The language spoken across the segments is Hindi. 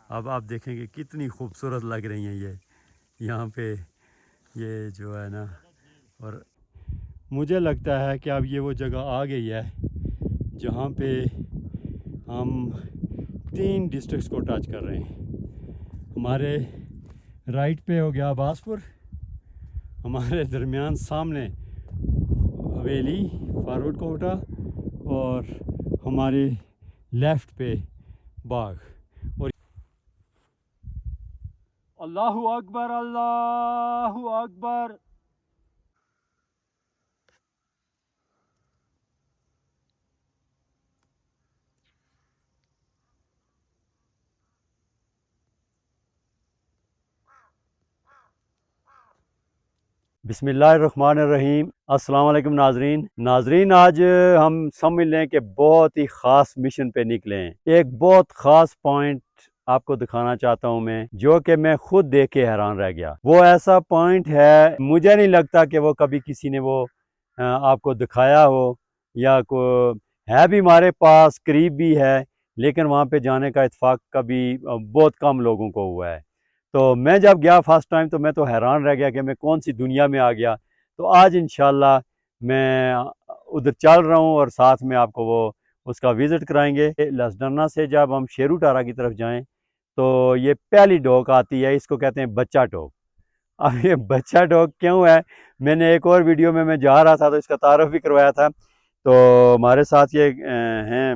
अब आप देखेंगे कितनी खूबसूरत लग रही हैं ये यहाँ पे, ये जो है ना। और मुझे लगता है कि अब ये वो जगह आ गई है जहाँ पे हम 3 डिस्ट्रिक्ट्स को टच कर रहे हैं। हमारे राइट पे हो गया बासपुर, हमारे दरमियान सामने हवेली फारूक कोटा, और हमारे लेफ़्ट पे बाग। और अल्लाहु अकबर, अल्लाहु अकबर। बिस्मिल्लाहिर्रहमानिर्रहीम। अस्सलाम वालेकुम नाजरीन, आज हम समझ लें कि बहुत ही ख़ास मिशन पे निकले हैं। एक बहुत ख़ास पॉइंट आपको दिखाना चाहता हूं मैं, जो कि मैं खुद देख के हैरान रह गया। वो ऐसा पॉइंट है, मुझे नहीं लगता कि वो कभी किसी ने वो आपको दिखाया हो, या को है भी हमारे पास, करीब भी है, लेकिन वहाँ पे जाने का इत्फाक कभी बहुत कम लोगों को हुआ है। तो मैं जब गया फर्स्ट टाइम तो मैं तो हैरान रह गया कि मैं कौन सी दुनिया में आ गया। तो आज इंशाल्लाह मैं उधर चल रहा हूँ और साथ में आपको वो उसका विज़िट कराएंगे। लसडरना से जब हम शेरू टारा की तरफ जाएं तो ये पहली डोक आती है, इसको कहते हैं बच्चा टोक। अब ये बच्चा डॉग क्यों है, मैंने एक और वीडियो में मैं जा रहा था तो इसका तारुफ भी करवाया था। तो हमारे साथ ये हैं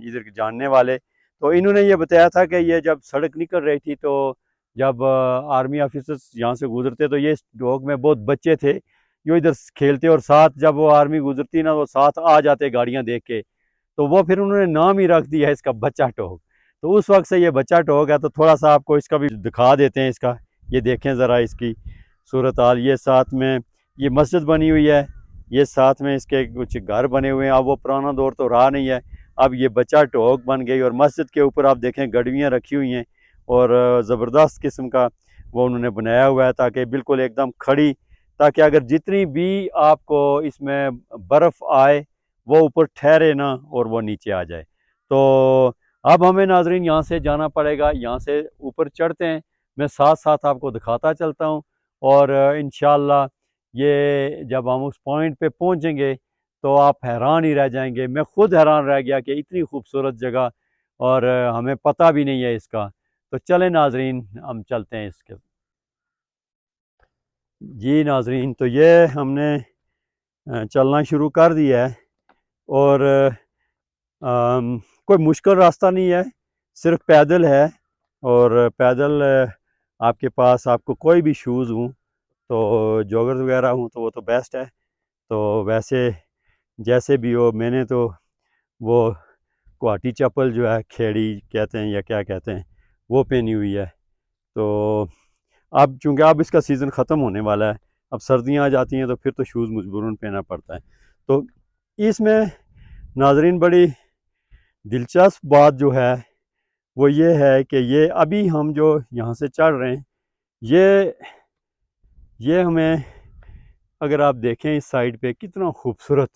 इधर के जानने वाले, तो इन्होंने ये बताया था कि ये जब सड़क निकल रही थी तो जब आर्मी ऑफिसर्स यहाँ से गुजरते तो ये डॉग में बहुत बच्चे थे जो इधर खेलते, और साथ जब वो आर्मी गुजरती ना वो साथ आ जाते गाड़ियाँ देख के। तो वो फिर उन्होंने नाम ही रख दिया है इसका बच्चा टोक। तो उस वक्त से ये बच्चा टोक है। तो थोड़ा सा आपको इसका भी दिखा देते हैं इसका, ये देखें ज़रा इसकी सूरत हाल। ये साथ में ये मस्जिद बनी हुई है, ये साथ में इसके कुछ घर बने हुए हैं। अब वो पुराना दौर तो रहा नहीं है, अब ये बच्चा टोक बन गई। और मस्जिद के ऊपर आप देखें गड़वियाँ रखी हुई हैं, और ज़बरदस्त किस्म का वो उन्होंने बनाया हुआ है, ताकि बिल्कुल एकदम खड़ी, ताकि अगर जितनी भी आपको इसमें बर्फ़ आए वो ऊपर ठहरे ना और वो नीचे आ जाए। तो अब हमें नाजरीन यहाँ से जाना पड़ेगा, यहाँ से ऊपर चढ़ते हैं, मैं साथ साथ आपको दिखाता चलता हूँ। और इंशाल्लाह ये जब हम उस पॉइंट पे पहुँचेंगे तो आप हैरान ही रह जाएंगे। मैं खुद हैरान रह गया कि इतनी खूबसूरत जगह, और हमें पता भी नहीं है इसका। तो चलें नाजरीन, हम चलते हैं इसके। जी नाजरीन, तो ये हमने चलना शुरू कर दिया है, और कोई मुश्किल रास्ता नहीं है, सिर्फ पैदल है। और पैदल आपके पास आपको कोई भी शूज़ हों, तो जॉगर्स वगैरह हूँ तो वो तो बेस्ट है। तो वैसे जैसे भी हो, मैंने तो वो गुवाहाटी चप्पल जो है, खेड़ी कहते हैं या क्या कहते हैं, वो पहनी हुई है। तो अब चूँकि अब इसका सीज़न ख़त्म होने वाला है, अब सर्दियाँ आ जाती हैं तो फिर तो शूज़ मजबूरन पहनना पड़ता है। तो इसमें नाजरीन बड़ी दिलचस्प बात जो है वो ये है कि ये अभी हम जो यहाँ से चढ़ रहे हैं, ये हमें, अगर आप देखें इस साइड पे कितना खूबसूरत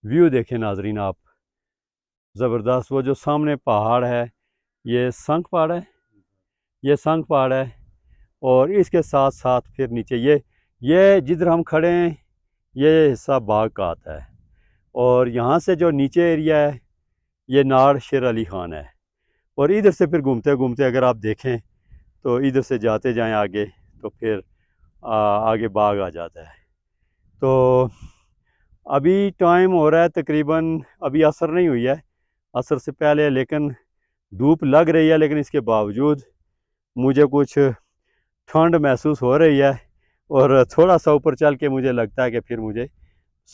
व्यू देखें नाजरीन आप, ज़बरदस्त। वो जो सामने पहाड़ है ये संख पहाड़ है, ये संख पहाड़ है, और इसके साथ साथ फिर नीचे ये जिधर हम खड़े हैं ये हिस्सा बाग का आता है। और यहाँ से जो नीचे एरिया है ये नाड़ शेर अली ख़ान है। और इधर से फिर घूमते घूमते अगर आप देखें तो इधर से जाते जाएं आगे तो फिर आगे बाग आ जाता है। तो अभी टाइम हो रहा है तकरीबन, अभी असर नहीं हुई है, असर से पहले, लेकिन धूप लग रही है, लेकिन इसके बावजूद मुझे कुछ ठंड महसूस हो रही है। और थोड़ा सा ऊपर चल के मुझे लगता है कि फिर मुझे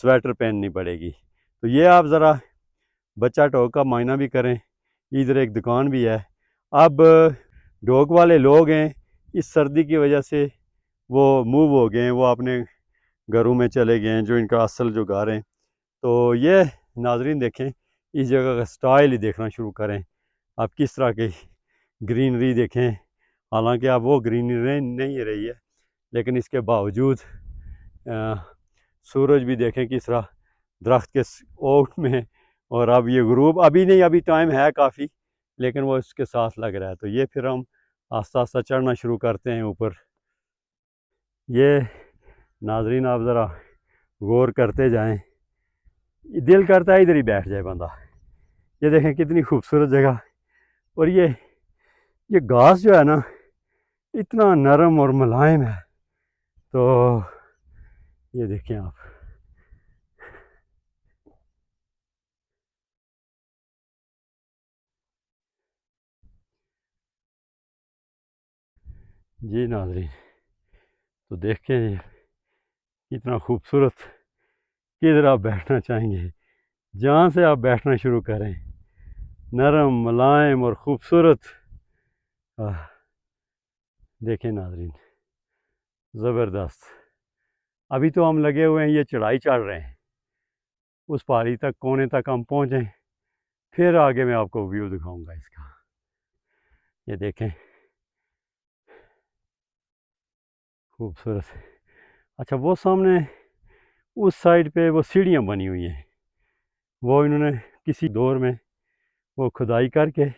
स्वेटर पहननी पड़ेगी। तो ये आप ज़रा बच्चा टोक का मायना भी करें। इधर एक दुकान भी है। अब डोक वाले लोग हैं, इस सर्दी की वजह से वो मूव हो गए हैं, वो अपने घरों में चले गए हैं, जो इनका असल जो घर हैं। तो ये नाजरीन देखें, इस जगह का स्टाइल ही देखना शुरू करें। आप किस तरह की ग्रीनरी देखें, हालांकि अब वो ग्रीनरी नहीं रही है, लेकिन इसके बावजूद सूरज भी देखें किस तरह दरख्त के ओट में। और अब ये गुरूब अभी नहीं, अभी टाइम है काफ़ी, लेकिन वो इसके साथ लग रहा है। तो ये फिर हम आस्ता आस्ता चढ़ना शुरू करते हैं ऊपर। ये नाजरीन आप ज़रा गौर करते जाएं, दिल करता है इधर ही बैठ जाए बंदा। ये देखें कितनी खूबसूरत जगह। और ये घास जो है ना इतना नरम और मुलायम है। तो ये देखें आप, जी नाजरीन तो देखें कितना खूबसूरत। किधर आप बैठना चाहेंगे, जहाँ से आप बैठना शुरू करें, नरम मुलायम और ख़ूबसूरत। देखें नाजरीन ज़बरदस्त। अभी तो हम लगे हुए हैं, ये चढ़ाई चढ़ रहे हैं, उस पहाड़ी तक कोने तक हम पहुँचें फिर आगे मैं आपको व्यू दिखाऊंगा इसका। ये देखें खूबसूरत। अच्छा वो सामने उस साइड पे वो सीढ़ियाँ बनी हुई हैं, वो इन्होंने किसी दौर में वो खुदाई करके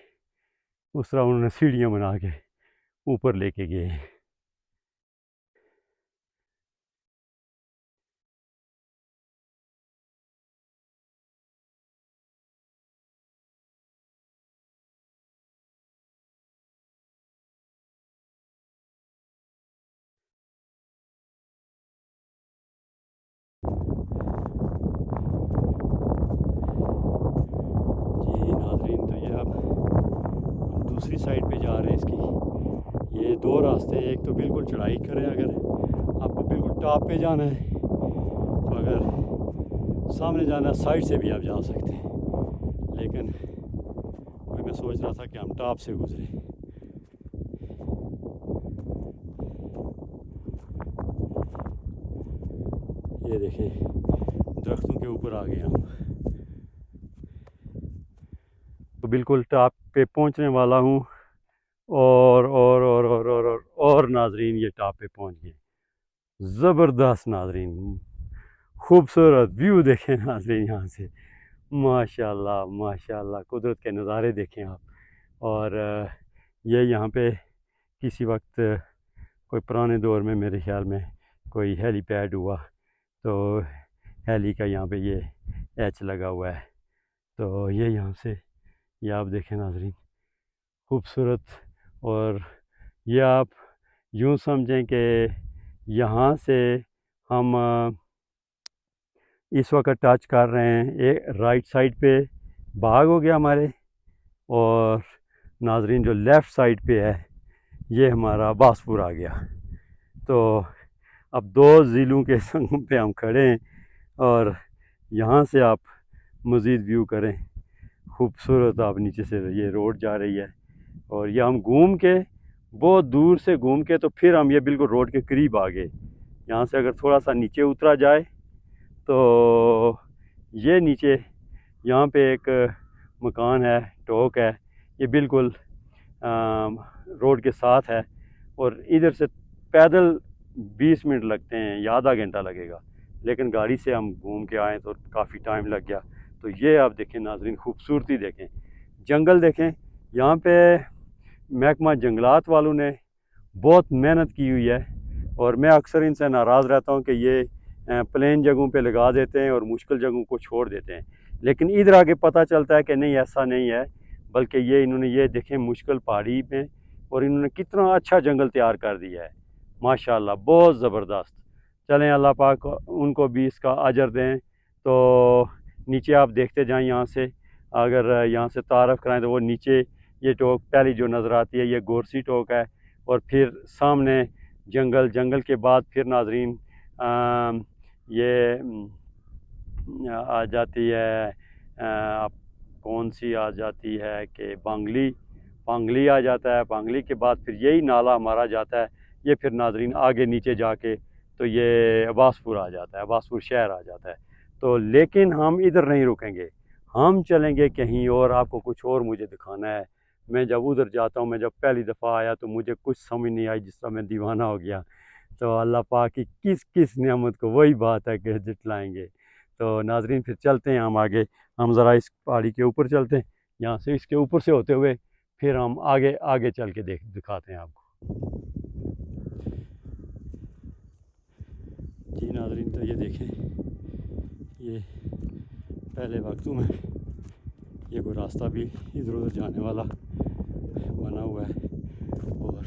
उस तरह उन्होंने सीढ़ियाँ बना के ऊपर लेके गए हैं। जी नाजरीन तो ये अब हम दूसरी साइड पे जा रहे हैं इसकी। ये दो रास्ते हैं, एक तो बिल्कुल चढ़ाई करें, अगर आपको बिल्कुल टॉप पे जाना है तो अगर सामने जाना साइड से भी आप जा सकते हैं, लेकिन मैं सोच रहा था कि हम टॉप से गुजरे। ये देखें दरख्तों के ऊपर आ गए हम, तो बिल्कुल टॉप पे पहुंचने वाला हूँ। और नाजरीन ये टॉप पे पहुंच गए। ज़बरदस्त नाजरीन, खूबसूरत व्यू देखें नाजरीन यहाँ से। माशाल्लाह माशाल्लाह कुदरत के नज़ारे देखें आप। और ये यहाँ पे किसी वक्त कोई पुराने दौर में मेरे ख्याल में कोई हेलीपैड हुआ, तो हेली का यहाँ पे ये एच लगा हुआ है। तो ये यहाँ से ये आप देखें नाजरीन खूबसूरत। और ये आप यूँ समझें कि यहाँ से हम इस वक्त टच कर रहे हैं एक राइट साइड पे बाग हो गया हमारे, और नाजरीन जो लेफ़्ट साइड पे है ये हमारा बासपुर आ गया। तो अब दो ज़िलों के संगम पे हम खड़े हैं और यहाँ से आप मज़ीद व्यू करें खूबसूरत। आप नीचे से ये रोड जा रही है और ये हम घूम के बहुत दूर से घूम के तो फिर हम ये बिल्कुल रोड के करीब आ गए। यहाँ से अगर थोड़ा सा नीचे उतरा जाए तो ये नीचे यहाँ पे एक मकान है, टोक है, ये बिल्कुल रोड के साथ है। और इधर से पैदल 20 मिनट लगते हैं या आधा घंटा लगेगा, लेकिन गाड़ी से हम घूम के आए तो काफ़ी टाइम लग गया। तो ये आप देखें नाजरीन खूबसूरती देखें, जंगल देखें। यहाँ पे महकमा जंगलात वालों ने बहुत मेहनत की हुई है, और मैं अक्सर इनसे नाराज़ रहता हूँ कि ये प्लेन जगहों पे लगा देते हैं और मुश्किल जगहों को छोड़ देते हैं। लेकिन इधर आके पता चलता है कि नहीं, ऐसा नहीं है, बल्कि ये इन्होंने ये देखें मुश्किल पहाड़ी में और इन्होंने कितना अच्छा जंगल तैयार कर दिया है माशाल्लाह, बहुत ज़बरदस्त। चलें अल्लाह पाक उनको भी इसका अजर दें। तो नीचे आप देखते जाएं, यहाँ से अगर यहाँ से तारफ़ कराएं तो वो नीचे ये टोक पहली जो नज़र आती है ये गोरसी टोक है, और फिर सामने जंगल, जंगल के बाद फिर नाजरीन ये आ जाती है आप कौन सी आ जाती है कि बांगली, बांगली आ जाता है। बांगली के बाद फिर यही नाला हमारा जाता है, ये फिर नाजरीन आगे नीचे जाके तो ये अब्बासपुर आ जाता है, अब्बासपुर शहर आ जाता है। तो लेकिन हम इधर नहीं रुकेंगे, हम चलेंगे कहीं और, आपको कुछ और मुझे दिखाना है। मैं जब उधर जाता हूँ, मैं जब पहली दफ़ा आया तो मुझे कुछ समझ नहीं आई, जिस तरह मैं दीवाना हो गया। तो अल्लाह पाक की किस किस नेमत को वही बात है कि जितलाएँगे। तो नाजरीन फिर चलते हैं हम आगे, हम ज़रा इस पहाड़ी के ऊपर चलते हैं, यहाँ से इसके ऊपर से होते हुए फिर हम आगे आगे चल के दिखाते हैं आपको। जी नाज़रीन, तो ये देखें, ये पहले वक्तों में ये कोई रास्ता भी इधर उधर जाने वाला बना हुआ है, और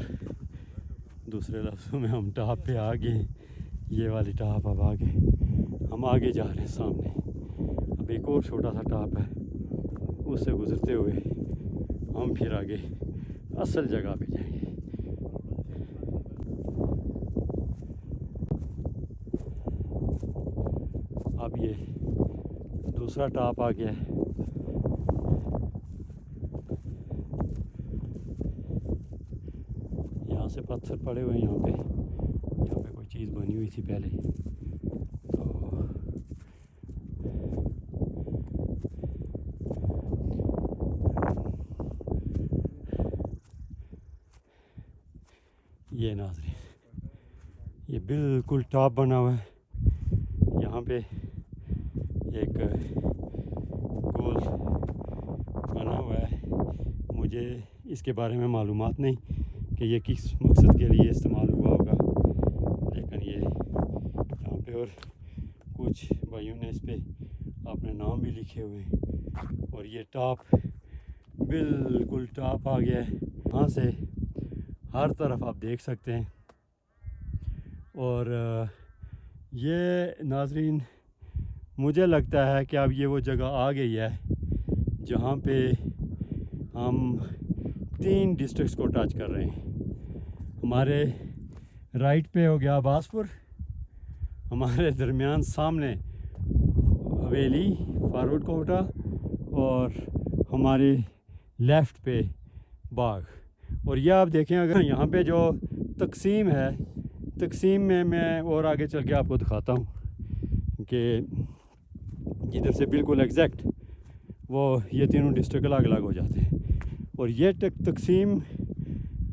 दूसरे लफ्ज़ों में हम टॉप पे आ गए हैं। ये वाली टॉप अब आगे हम आगे जा रहे हैं सामने। अब एक और छोटा सा टॉप है, उससे गुज़रते हुए हम फिर आगे असल जगह पे जाएंगे। अब ये दूसरा टॉप आ गया है। यहाँ से पत्थर पड़े हुए हैं, यहाँ पे कोई चीज़ बनी हुई थी पहले। तो ये नाज़रीन, ये बिल्कुल टॉप बना हुआ है। यहाँ पे एक गोल बना हुआ है। मुझे इसके बारे में मालूमात नहीं कि ये किस मकसद के लिए इस्तेमाल हुआ होगा, लेकिन ये यहाँ पे और कुछ भाइयों ने इस पे अपने नाम भी लिखे हुए हैं। और ये टॉप बिल्कुल टॉप आ गया है। यहाँ से हर तरफ आप देख सकते हैं। और ये नाज़रीन, मुझे लगता है कि अब ये वो जगह आ गई है जहाँ पे हम 3 डिस्ट्रिक्ट्स को टच कर रहे हैं। हमारे राइट पे हो गया बासपुर, हमारे दरमियान सामने हवेली फारवर्ड कोटा, और हमारे लेफ़्ट पे बाग। और यह आप देखें, अगर यहाँ पे जो तकसीम है, तकसीम में मैं और आगे चल के आपको दिखाता हूँ कि जिधर से बिल्कुल एग्जैक्ट वो ये तीनों डिस्ट्रिक्ट अलग अलग हो जाते हैं। और ये तकसीम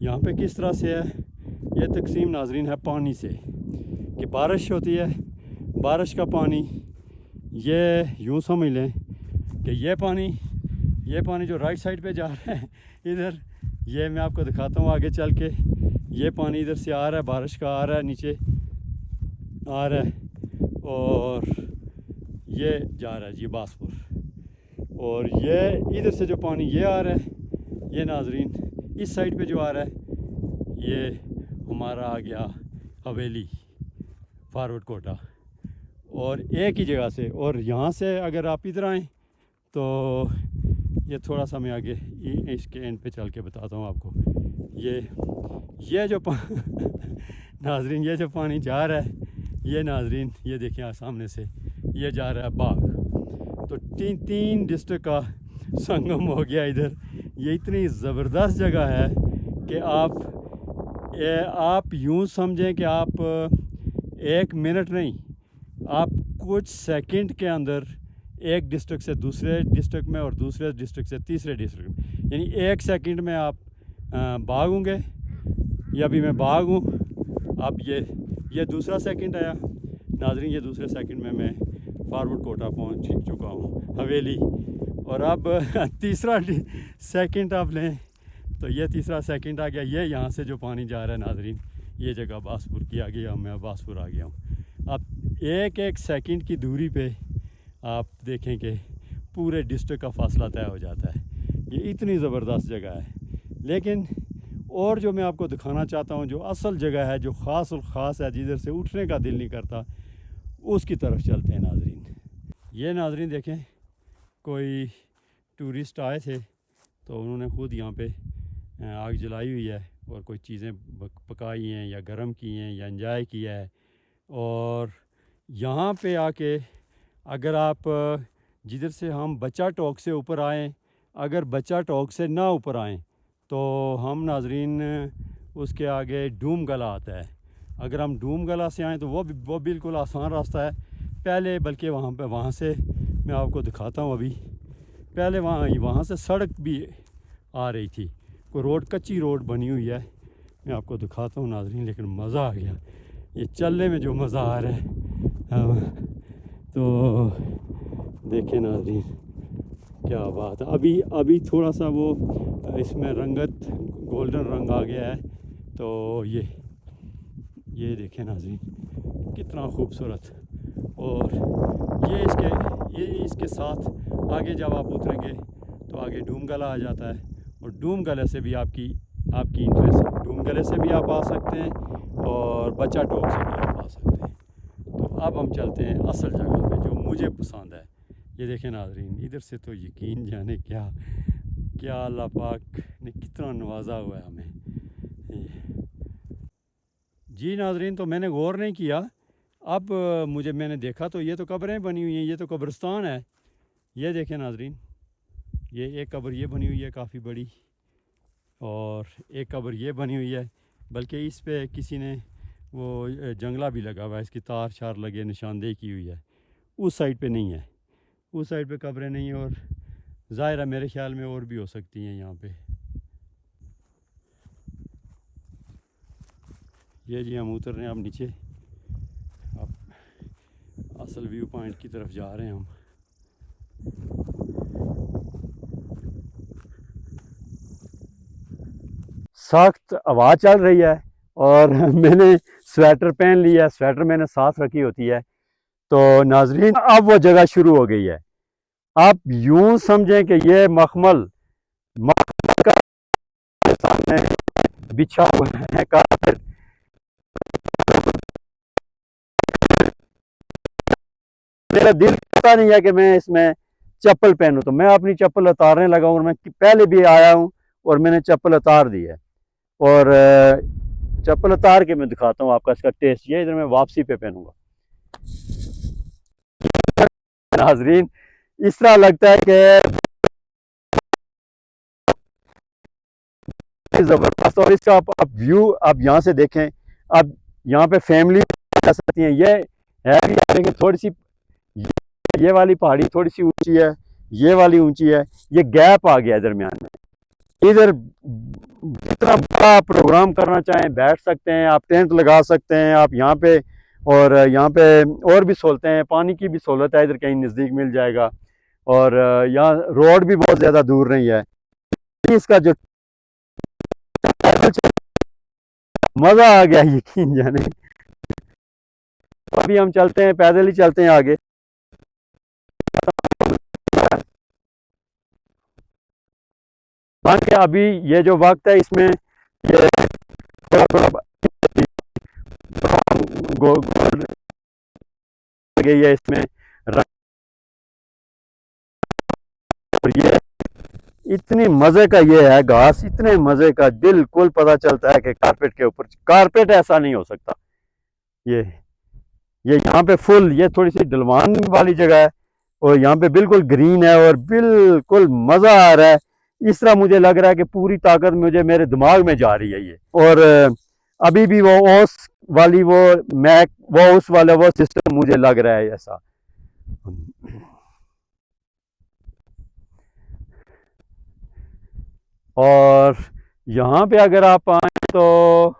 यहाँ पे किस तरह से है, ये तकसीम नाज़रीन है पानी से, कि बारिश होती है, बारिश का पानी, ये यूँ समझ लें कि ये पानी जो राइट साइड पे जा रहा है इधर, ये मैं आपको दिखाता हूँ आगे चल के। ये पानी इधर से आ रहा है, बारिश का आ रहा है, नीचे आ रहा है, और ये जा रहा है जी बासपुर। और ये इधर से जो पानी ये आ रहा है, ये नाज़रीन इस साइड पे जो आ रहा है, ये हमारा आ गया हवेली फारवर्ड कोटा, और एक ही जगह से। और यहाँ से अगर आप इधर आएँ तो ये थोड़ा सा मैं आगे इसके एंड पे चल के बताता हूँ आपको। ये जो नाज़रीन, ये जो पानी जा रहा है, ये नाज़रीन ये देखिए सामने से ये जा रहा है बाग। तो तीन डिस्ट्रिक्ट का संगम हो गया इधर। ये इतनी ज़बरदस्त जगह है कि आप यूँ समझें कि आप 1 मिनट नहीं, आप कुछ सेकंड के अंदर एक डिस्ट्रिक्ट से दूसरे डिस्ट्रिक्ट में और दूसरे डिस्ट्रिक्ट से तीसरे डिस्ट्रिक्ट में, यानी 1 सेकंड में आप बाग होंगे, या अभी मैं बाग हूँ। अब ये दूसरा सेकंड आया नाज़रीन, ये दूसरे सेकंड में मैं फारवर्ड कोटा पहुँच चुका हूँ हवेली। और अब तीसरा सेकंड आप लें तो ये तीसरा सेकंड आ गया। ये यहाँ से जो पानी जा रहा है नाज़रीन, ये जगह बासपुर की आ गई, मैं बासपुर आ गया हूँ। अब एक सेकंड की दूरी पे आप देखें कि पूरे डिस्ट्रिक्ट का फासला तय हो जाता है। ये इतनी ज़बरदस्त जगह है। लेकिन और जो मैं आपको दिखाना चाहता हूँ, जो असल जगह है, जो ख़ास और ख़ास है, जिधर से उठने का दिल नहीं करता, उसकी तरफ चलते हैं नाज़रीन। ये नाज़रीन देखें, कोई टूरिस्ट आए थे तो उन्होंने ख़ुद यहाँ पे आग जलाई हुई है और कोई चीज़ें पकाई हैं या गर्म की हैं या एंजॉय किया है। और यहाँ पे आके अगर आप जिधर से हम बच्चा टोक से ऊपर आएँ, अगर बच्चा टोक से ना ऊपर आएँ तो हम नाज़रीन उसके आगे डूम गला आता है। अगर हम डूम गला से आएँ तो वो बिल्कुल आसान रास्ता है। पहले बल्कि वहाँ से मैं आपको दिखाता हूँ। अभी पहले वहाँ से सड़क भी आ रही थी, कोई रोड, कच्ची रोड बनी हुई है, मैं आपको दिखाता हूँ नाज़रीन। लेकिन मज़ा आ गया, ये चलने में जो मज़ा आ रहा है। तो देखें नाज़रीन क्या बात है। अभी अभी थोड़ा सा वो इसमें रंगत गोल्डन रंग आ गया है। तो ये देखें नाज़रीन, कितना खूबसूरत। और ये इसके साथ आगे जब आप उतरेंगे तो आगे डूम गला आ जाता है, और डूम गले से भी आपकी इंटरेस्ट है। डूम गले से भी आप आ सकते हैं और बच्चा टोक से भी आप आ सकते हैं। तो अब हम चलते हैं असल जगह पे जो मुझे पसंद है। ये देखें नाज़रीन, इधर से तो यकीन जाने क्या अल्लाह पाक ने कितना नवाजा हुआ है हमें। जी नाज़रीन, तो मैंने गौर नहीं किया। अब मैंने देखा तो ये तो कब्रें बनी हुई हैं, ये तो कब्रिस्तान है। ये देखें नाज़रीन, ये एक कब्र ये बनी हुई है काफ़ी बड़ी, और एक कब्र ये बनी हुई है। बल्कि इस पे किसी ने वो जंगला भी लगा हुआ है, इसकी तार शार लगे, निशानदेही की हुई है। उस साइड पे नहीं है, उस साइड पे कब्रें नहीं है, और ज़ाहिर है मेरे ख्याल में और भी हो सकती हैं यहाँ पे। ये जी हम उतर रहे हैं अब नीचे, अब असल व्यू पॉइंट की तरफ जा रहे हैं हम। सख्त हवा चल रही है और मैंने स्वेटर पहन लिया है। स्वेटर मैंने साथ रखी होती है। तो नाजरीन, अब वो जगह शुरू हो गई है। आप यूं समझें कि ये मखमल का सामने बिछा हुआ है कारपेट। मेरा दिल करता नहीं है कि मैं इसमें चप्पल पहनूं, तो मैं अपनी चप्पल उतारने लगा हूं। और मैं पहले भी आया हूं और मैंने चप्पल उतार दी है। और चप्पल उतार के मैं दिखाता हूँ आपका इसका टेस्ट। ये इधर मैं वापसी पे पहनूंगा। नाजरीन, इस तरह लगता है कि जबरदस्त। और इसका आप व्यू आप यहाँ से देखें। आप यहाँ पे फैमिली जा सकती हैं। ये है भी, लेकिन थोड़ी सी ये वाली पहाड़ी थोड़ी सी ऊंची है, ये वाली ऊंची है। ये गैप आ गया दरमियान में। इधर जितना बड़ा प्रोग्राम करना चाहें बैठ सकते हैं, आप टेंट लगा सकते हैं आप यहाँ पे। और यहाँ पे और भी सहूलतें हैं, पानी की भी सहूलत है, इधर कहीं नज़दीक मिल जाएगा। और यहाँ रोड भी बहुत ज़्यादा दूर नहीं है। इसका जो मज़ा आ गया, यकीन जाने। अभी हम चलते हैं, पैदल ही चलते हैं आगे। के अभी ये जो वक्त है इसमें ये थोड़ा थोड़ा गोल गई है इसमें। और ये इतनी मजे का ये है घास, इतने मजे का, बिल्कुल पता चलता है कि कारपेट के ऊपर कारपेट ऐसा नहीं हो सकता। ये यहाँ पे फुल, ये थोड़ी सी ढलवान वाली जगह है और यहाँ पे बिल्कुल ग्रीन है और बिल्कुल मजा आ रहा है। इस तरह मुझे लग रहा है कि पूरी ताकत मुझे मेरे दिमाग में जा रही है ये। और अभी भी वो ओस वाली वो मैक वो उस वाला वो सिस्टम मुझे लग रहा है ऐसा। और यहाँ पे अगर आप आए तो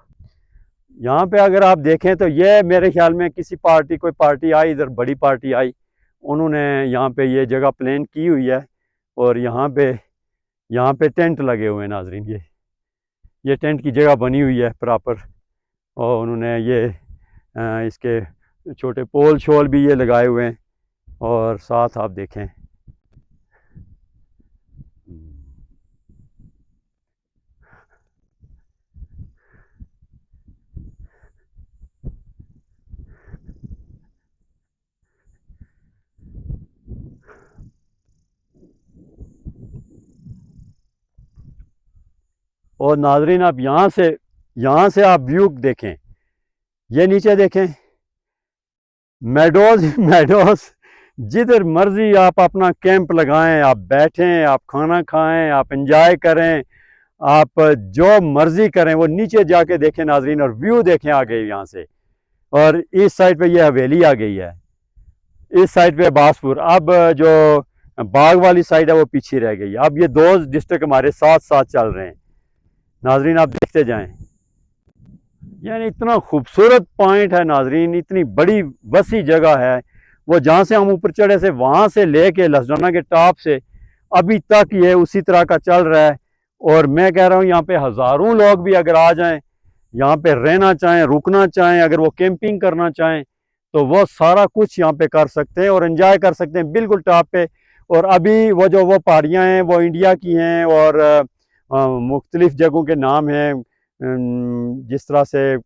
यहाँ पे अगर आप देखें तो ये मेरे ख्याल में किसी पार्टी, कोई पार्टी आई, इधर बड़ी पार्टी आई, उन्होंने यहाँ पे ये जगह प्लान की हुई है। और यहाँ पे टेंट लगे हुए हैं नाजरीन। ये टेंट की जगह बनी हुई है प्रॉपर। और उन्होंने ये इसके छोटे पोल शोल भी ये लगाए हुए हैं। और साथ आप देखें और नाजरीन, आप यहाँ से आप व्यू देखें। ये नीचे देखें, मेडोज मेडोज। जिधर मर्जी आप अपना कैंप लगाएं, आप बैठें, आप खाना खाएं, आप एंजॉय करें, आप जो मर्जी करें। वो नीचे जाके देखें नाजरीन, और व्यू देखें आगे यहाँ से। और इस साइड पे ये हवेली आ गई है, इस साइड पे बासपुर। अब जो बाग वाली साइड है वो पीछे रह गई। अब ये दो डिस्ट्रिक्ट हमारे साथ साथ चल रहे हैं नाजरीन, आप देखते जाएं। यानी इतना खूबसूरत पॉइंट है नाजरीन, इतनी बड़ी वसी जगह है। वो जहाँ से हम ऊपर चढ़े से वहाँ से लेके लसडाना के टॉप से अभी तक ये उसी तरह का चल रहा है। और मैं कह रहा हूँ यहाँ पे हज़ारों लोग भी अगर आ जाएं, यहाँ पे रहना चाहें, रुकना चाहें, अगर वो कैंपिंग करना चाहें तो वो सारा कुछ यहाँ पे कर सकते हैं और एंजॉय कर सकते हैं बिल्कुल टॉप पे। और अभी वो पहाड़ियाँ हैं वो इंडिया की हैं और मुख्तलिफ जगहों के नाम हैं, जिस तरह से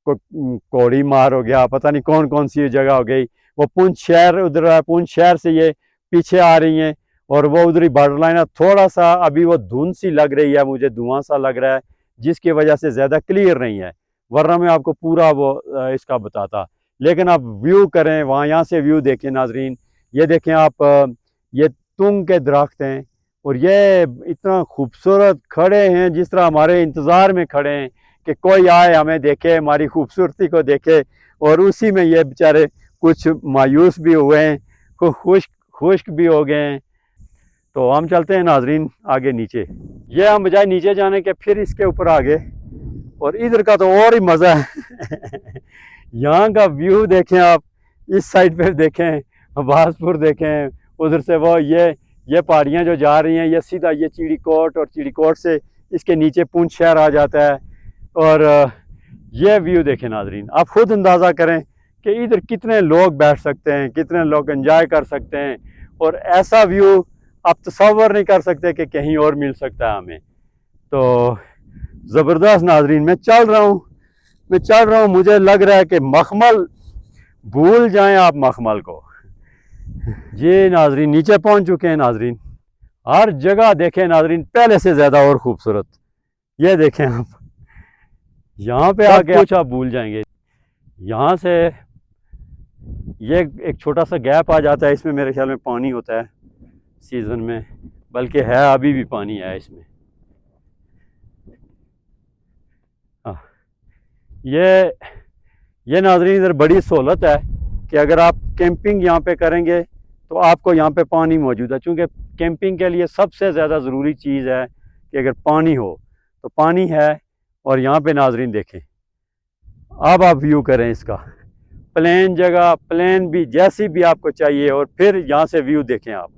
कोड़ी मार हो गया, पता नहीं कौन कौन सी जगह हो गई। वो पुंछ शहर उधर, पुंछ शहर से ये पीछे आ रही हैं और वो उधर ही बॉर्डर लाइन है। थोड़ा सा अभी वो धुंध सी लग रही है, मुझे धुआं सा लग रहा है, जिसकी वजह से ज़्यादा क्लियर नहीं है, वरना मैं आपको पूरा वो इसका बताता। लेकिन आप व्यू करें वहाँ, यहाँ से व्यू देखें नाजरीन, ये देखें आप, ये तुंग के दरख्त हैं और ये इतना खूबसूरत खड़े हैं जिस तरह हमारे इंतज़ार में खड़े हैं कि कोई आए हमें देखे, हमारी खूबसूरती को देखे। और उसी में ये बेचारे कुछ मायूस भी हुए हैं, खुश्क भी हो गए हैं। तो हम चलते हैं नाजरीन आगे नीचे। ये हम बजाय नीचे जाने के फिर इसके ऊपर आगे, और इधर का तो और ही मज़ा है यहाँ का व्यू देखें आप, इस साइड पे देखें अब्बासपुर देखें, उधर से वो ये पहाड़ियाँ जो जा रही हैं, ये सीधा ये चिड़ीकोट, और चिड़ीकोट से इसके नीचे पुंछ शहर आ जाता है। और ये व्यू देखें नाजरीन, आप खुद अंदाज़ा करें कि इधर कितने लोग बैठ सकते हैं, कितने लोग एंजॉय कर सकते हैं। और ऐसा व्यू आप तसव्वुर नहीं कर सकते कि कहीं और मिल सकता है हमें। तो ज़बरदस्त नाजरीन, मैं चल रहा हूँ, मुझे लग रहा है कि मखमल भूल जाएं आप मखमल को। ये नाजरीन नीचे पहुंच चुके हैं नाजरीन, हर जगह देखें नाजरीन पहले से ज़्यादा और खूबसूरत। ये देखें आप, यहाँ पे आके कुछ आप भूल जाएंगे। यहाँ से ये एक छोटा सा गैप आ जाता है, इसमें मेरे ख्याल में पानी होता है सीज़न में, बल्कि है अभी भी पानी है इसमें। हाँ, ये नाजरीन इधर बड़ी सहूलत है कि अगर आप कैंपिंग यहाँ पे करेंगे तो आपको यहाँ पे पानी मौजूद है, चूँकि कैंपिंग के लिए सबसे ज़्यादा ज़रूरी चीज़ है कि अगर पानी हो, तो पानी है। और यहाँ पे नाजरीन देखें, अब आप व्यू करें इसका, प्लेन जगह, प्लेन भी जैसी भी आपको चाहिए, और फिर यहाँ से व्यू देखें आप।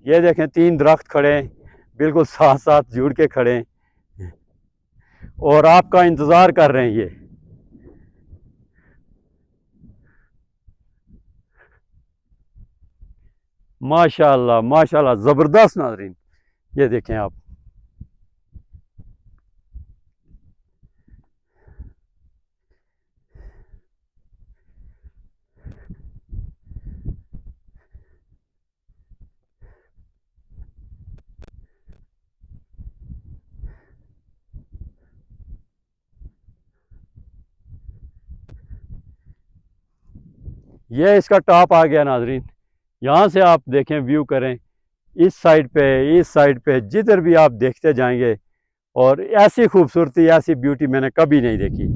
ये देखें 3 दरख्त खड़े हैं, बिल्कुल साथ साथ जुड़ के खड़े हैं और आपका इंतज़ार कर रहे हैं। ये माशाल्लाह माशाल्लाह ज़बरदस्त नाज़रीन, ये देखें आप। ये इसका टॉप आ गया नाजरीन, यहाँ से आप देखें व्यू करें, इस साइड पे जिधर भी आप देखते जाएंगे, और ऐसी खूबसूरती, ऐसी ब्यूटी मैंने कभी नहीं देखी।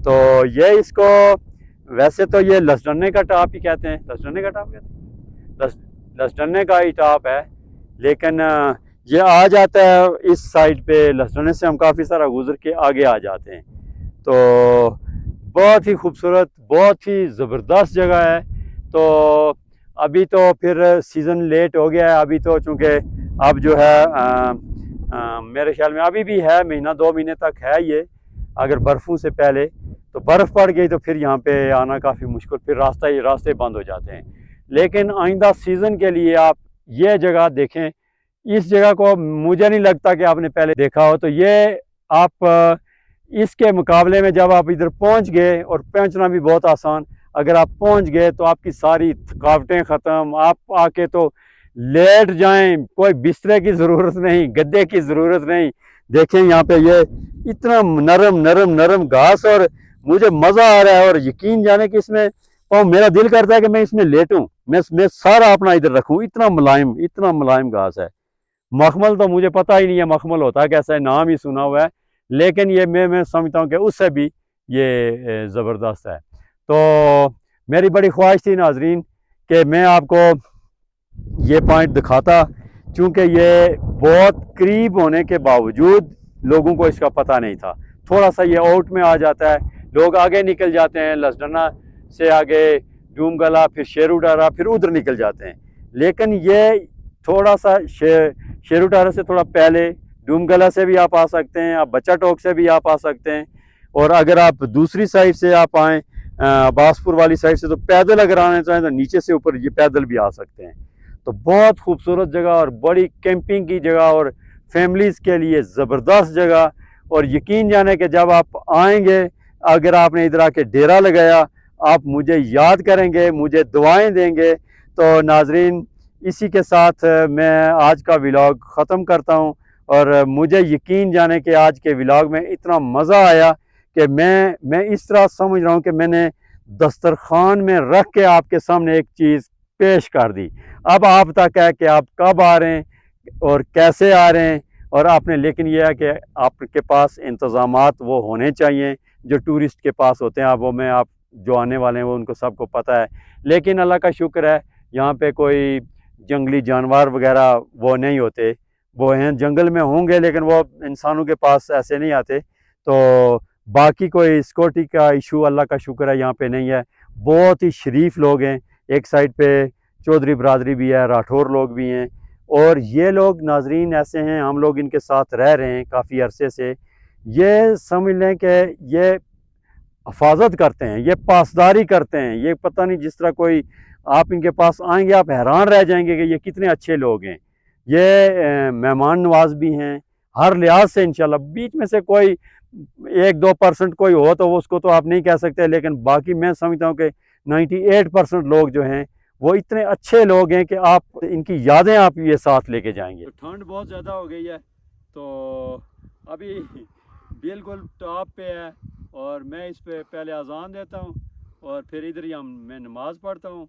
तो ये इसको वैसे तो ये लसडन्ने का टॉप ही कहते हैं, लसडन्ने का टॉप कहते हैं, लसडन्ने का ही टॉप है, लेकिन ये आ जाता है इस साइड पे। लसडन्ने से हम काफ़ी सारा गुजर के आगे आ जाते हैं। तो बहुत ही खूबसूरत, बहुत ही ज़बरदस्त जगह है। तो अभी तो फिर सीज़न लेट हो गया है, अभी तो चूँकि अब जो है मेरे ख्याल में अभी भी है, महीना 2 महीने तक है ये। अगर बर्फ़ों से पहले तो बर्फ़ पड़ गई तो फिर यहाँ पे आना काफ़ी मुश्किल, फिर रास्ते बंद हो जाते हैं। लेकिन आइंदा सीज़न के लिए आप ये जगह देखें, इस जगह को मुझे नहीं लगता कि आपने पहले देखा हो। तो ये आप इसके मुकाबले में जब आप इधर पहुंच गए, और पहुंचना भी बहुत आसान, अगर आप पहुंच गए तो आपकी सारी थकावटें ख़त्म, आप आके तो लेट जाएं, कोई बिस्तरे की ज़रूरत नहीं, गद्दे की ज़रूरत नहीं। देखें यहाँ पे ये इतना नरम घास, और मुझे मज़ा आ रहा है। और यकीन जाने कि इसमें मेरा दिल करता है कि मैं इसमें लेटूं, मैं सारा अपना इधर रखूं, इतना मुलायम घास है। मखमल तो मुझे पता ही नहीं है मखमल होता कैसा है, नाम ही सुना हुआ है, लेकिन ये मैं समझता हूँ कि उससे भी ये ज़बरदस्त है। तो मेरी बड़ी ख्वाहिश थी नाजरीन कि मैं आपको ये पॉइंट दिखाता, चूँकि ये बहुत करीब होने के बावजूद लोगों को इसका पता नहीं था। थोड़ा सा ये आउट में आ जाता है, लोग आगे निकल जाते हैं, लसडना से आगे डूम गला, फिर शेरुडारा, फिर उधर निकल जाते हैं। लेकिन ये थोड़ा सा शेरुडारा से थोड़ा पहले, डूम गला से भी आप आ सकते हैं, आप बच्चा टोक से भी आप आ सकते हैं। और अगर आप दूसरी साइड से आप आएँ बासपुर वाली साइड से, तो पैदल अगर आना चाहें तो नीचे से ऊपर ये पैदल भी आ सकते हैं। तो बहुत खूबसूरत जगह और बड़ी कैंपिंग की जगह और फैमिलीज़ के लिए ज़बरदस्त जगह। और यकीन जाने कि जब आप आएंगे, अगर आपने इधर आके डेरा लगाया, आप मुझे याद करेंगे, मुझे दुआएं देंगे। तो नाजरीन, इसी के साथ मैं आज का व्लॉग ख़त्म करता हूँ। और मुझे यकीन जाने कि आज के व्लॉग में इतना मज़ा आया कि मैं इस तरह समझ रहा हूँ कि मैंने दस्तरखान में रख के आपके सामने एक चीज़ पेश कर दी। अब आप तक है कि आप कब आ रहे हैं और कैसे आ रहे हैं। और आपने, लेकिन यह है कि आपके पास इंतज़ामात वो होने चाहिए जो टूरिस्ट के पास होते हैं। आप वो में आप जो आने वाले हैं वो उनको सबको पता है। लेकिन अल्लाह का शुक्र है, यहाँ पे कोई जंगली जानवर वगैरह वो नहीं होते। वो हैं जंगल में होंगे, लेकिन वो इंसानों के पास ऐसे नहीं आते। तो बाकी कोई सिक्योरिटी का इशू अल्लाह का शुक्र है यहाँ पे नहीं है। बहुत ही शरीफ लोग हैं। एक साइड पे चौधरी बरादरी भी है, राठौर लोग भी हैं। और ये लोग नाजरीन ऐसे हैं, हम लोग इनके साथ रह रहे हैं काफ़ी अरसे से। ये समझ लें कि ये हिफाजत करते हैं, ये पासदारी करते हैं। ये पता नहीं, जिस तरह कोई आप इनके पास आएंगे आप हैरान रह जाएंगे कि ये कितने अच्छे लोग हैं। ये मेहमान नवाज भी हैं हर लिहाज से। इंशाल्लाह बीच में से कोई 1-2% कोई हो तो उसको तो आप नहीं कह सकते, लेकिन बाकी मैं समझता हूँ कि 98% लोग जो हैं वो इतने अच्छे लोग हैं कि आप इनकी यादें आप ये साथ लेके जाएंगे। तो ठंड बहुत ज़्यादा हो गई है, तो अभी बिल्कुल टॉप पे है। और मैं इस पे पहले अजान देता हूँ और फिर इधर ही मैं नमाज़ पढ़ता हूँ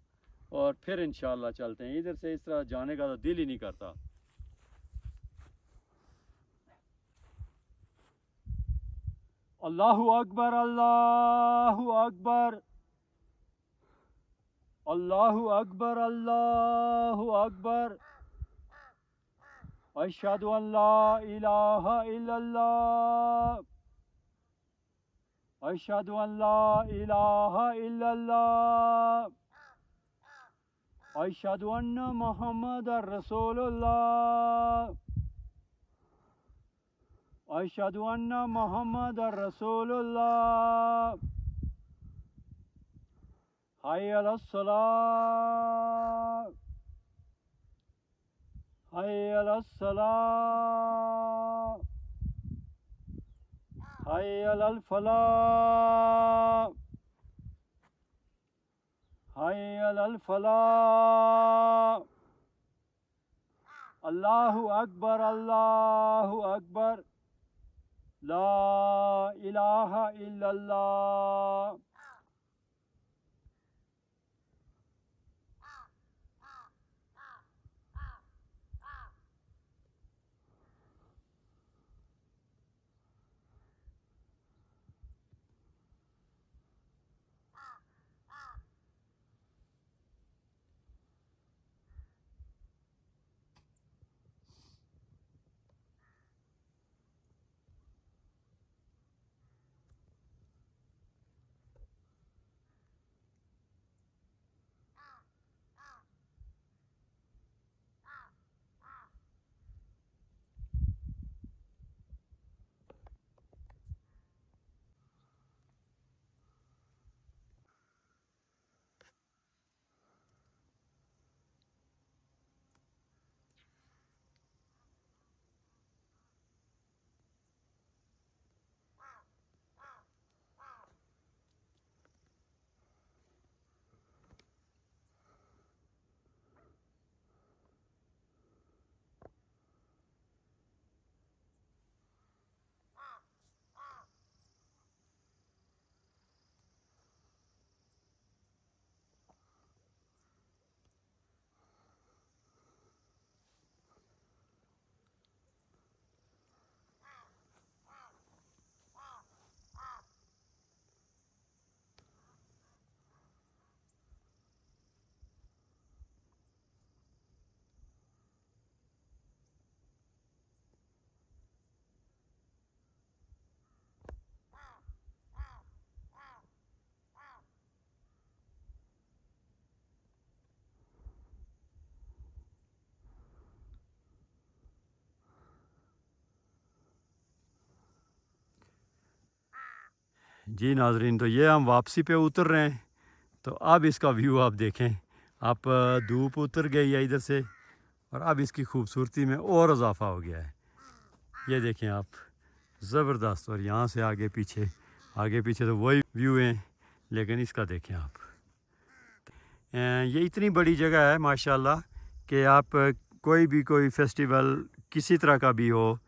और फिर इंशाल्लाह चलते हैं। इधर से इस तरह जाने का तो दिल ही नहीं करता। अल्लाहु अकबर, अल्लाहु अकबर, अल्लाहु अकबर, अल्लाहु अकबर। अशहदु अल्ला इलाहा इल्लल्लाह, अशहदु अल्ला इलाहा इल्लल्लाह, अशहदु अन्ना मुहम्मदर रसूलुल्लाह, अशहदु अन्ना मुहम्मदर रसूलुल्लाह। हाय अलस सलाह, हाय अलस सलाह, हाय अलल फलाह, हाय अलल फलाह। अल्लाहु अकबर, अल्लाहु अकबर, ला इलाहा इल्लल्लाह। जी नाजरीन, तो ये हम वापसी पे उतर रहे हैं। तो अब इसका व्यू आप देखें। आप धूप उतर गई है इधर से और अब इसकी खूबसूरती में और इजाफा हो गया है। ये देखें आप, ज़बरदस्त। और यहाँ से आगे पीछे तो वही व्यू हैं, लेकिन इसका देखें आप। ये इतनी बड़ी जगह है माशाल्लाह कि आप कोई फेस्टिवल किसी तरह का भी हो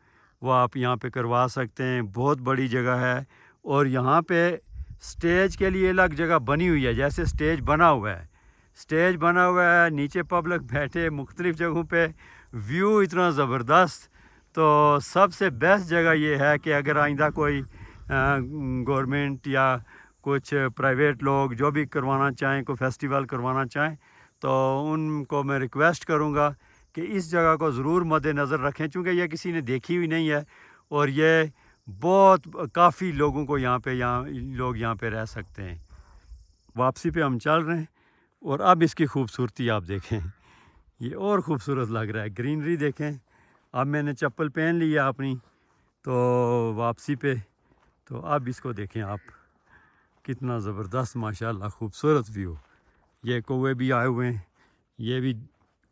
वो आप यहाँ पे करवा सकते हैं। बहुत बड़ी जगह है और यहाँ पे स्टेज के लिए अलग जगह बनी हुई है। जैसे स्टेज बना हुआ है, नीचे पब्लिक बैठे मुख्तलिफ़ जगहों पे, व्यू इतना ज़बरदस्त। तो सबसे बेस्ट जगह ये है कि अगर आइंदा कोई गवर्नमेंट या कुछ प्राइवेट लोग जो भी करवाना चाहें, कोई फेस्टिवल करवाना चाहें, तो उनको मैं रिक्वेस्ट करूँगा कि इस जगह को ज़रूर मद्देनज़र रखें, चूँकि यह किसी ने देखी हुई नहीं है और ये बहुत काफ़ी लोगों को यहाँ लोग यहाँ पे रह सकते हैं। वापसी पे हम चल रहे हैं और अब इसकी खूबसूरती आप देखें, ये और ख़ूबसूरत लग रहा है। ग्रीनरी देखें। अब मैंने चप्पल पहन ली है अपनी, तो वापसी पे, तो अब इसको देखें आप, कितना ज़बरदस्त माशाल्लाह खूबसूरत व्यू। ये कौवे भी आए हुए हैं, ये भी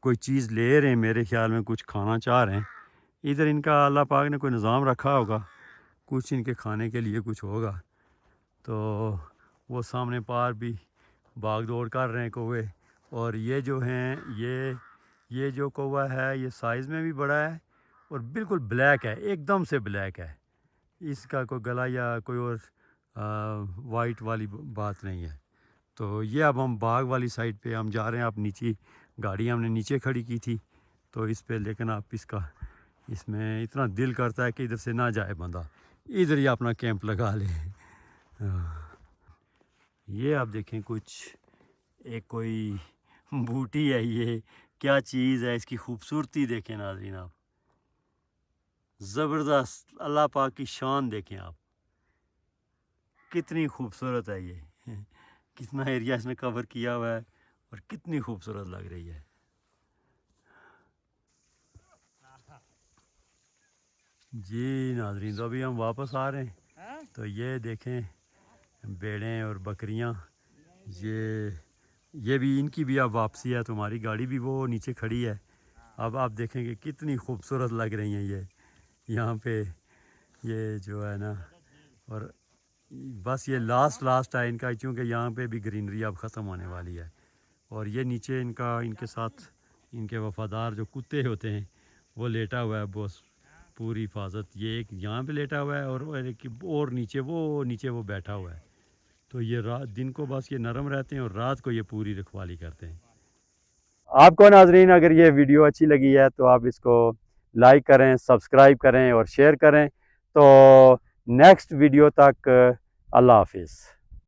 कोई चीज़ ले रहे हैं, मेरे ख्याल में कुछ खाना चाह रहे हैं। इधर इनका अल्लाह पाक ने कोई निज़ाम रखा होगा, कुछ इनके खाने के लिए कुछ होगा। तो वो सामने पार भी भाग दौड़ कर रहे हैं कौवे। और ये जो हैं, ये जो कौवा है ये साइज़ में भी बड़ा है और बिल्कुल ब्लैक है, एकदम से ब्लैक है। इसका कोई गला या कोई और वाइट वाली बात नहीं है। तो ये अब हम बाग वाली साइड पे हम जा रहे हैं। आप नीचे गाड़ी हमने नीचे खड़ी की थी तो इस पे, लेकिन आप इसमें इतना दिल करता है कि इधर से ना जाए बंदा, इधर ही अपना कैंप लगा ले। ये आप देखें, एक कोई बूटी है, ये क्या चीज़ है, इसकी खूबसूरती देखें नाज़रीन आप, ज़बरदस्त। अल्लाह पाक की शान देखें आप, कितनी खूबसूरत है ये। कितना एरिया इसने कवर किया हुआ है और कितनी खूबसूरत लग रही है। जी नाज़रीन, तो अभी हम वापस आ रहे हैं। तो ये देखें भेड़ें और बकरियां, ये भी, इनकी भी अब वापसी है। तुम्हारी गाड़ी भी वो नीचे खड़ी है। अब आप देखेंगे कितनी खूबसूरत लग रही हैं ये यहाँ पे, ये जो है ना। और बस ये लास्ट है इनका, क्योंकि यहाँ पे भी ग्रीनरी अब ख़त्म होने वाली है। और ये नीचे इनके साथ इनके वफ़ादार जो कुत्ते होते हैं वो लेटा हुआ है, बस पूरी हिफाजत। ये एक यहाँ पे लेटा हुआ है और नीचे वो बैठा हुआ है। तो ये दिन को बस ये नरम रहते हैं और रात को ये पूरी रखवाली करते हैं। आपको नाजरीन अगर ये वीडियो अच्छी लगी है तो आप इसको लाइक करें, सब्सक्राइब करें और शेयर करें। तो नेक्स्ट वीडियो तक अल्लाह हाफिज़।